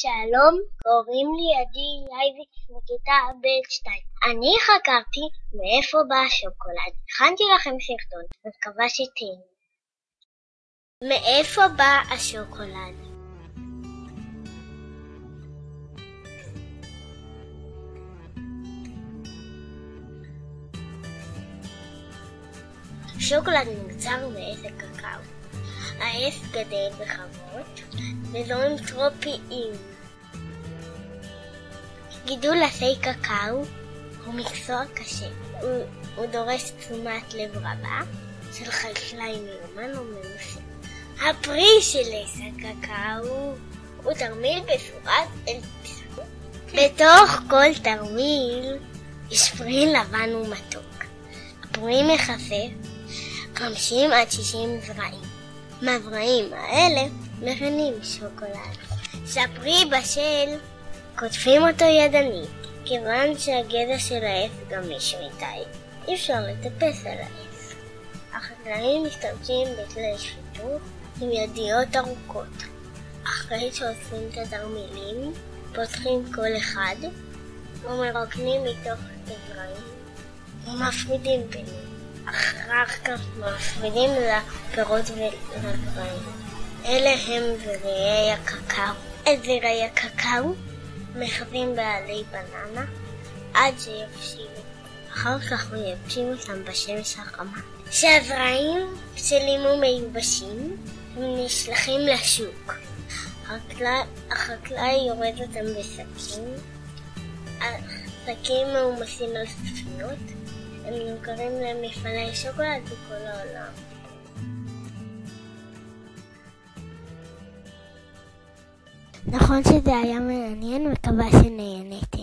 שלום, קוראים לי עדי אייזיק מכיתה ב' 2. אני חקרתי מאיפה בא השוקולד. הכנתי לכם סרטון, מקווה שתהנו. מאיפה בא השוקולד? שוקולד נוצר מעץ הקקאו. העץ גדל בחוות באזורים טרופיים. גידול עצי קקאו הוא מקצוע קשה. הוא דורש תשומת לב רבה של חקלאי מיומן ומנוסה. הפרי של עץ הקקאו הוא תרמיל בצורת אלפסה. בתוך כל תרמיל יש פרי לבן ומתוק. הפרי מכסה 50 עד 60 זרעים. מהזרעים האלה מכנים שוקולד. כשהפרי בשל קוטפים אותו ידנית, כיוון שהגזע של העץ גמיש מדי, אי אפשר לטפס על העץ. החקלאים משתמשים בכלי שיתוך עם ידיות ארוכות. אחרי שעושים את התרמילים, פותחים כל אחד ומרוקנים מתוך הזרעים ומפרידים ביניהם. אחר כך מפרידים לפירות ולזרעים. אלה הם זרעי הקקאו. את זרעי הקקאו מחווים בעלי בננה עד שיבשילו. אחר כך מייבשים אותם בשמש החמה. כשהזרעים בשלים ומיובשים, הם נשלחים לשוק. החקלאי יורד אותם בשקים. השקים מאומסים על ספינות. הם נמכרים למפעלי שוקולד בכל העולם. נכון שזה היה מעניין, מקווה שנהניתם.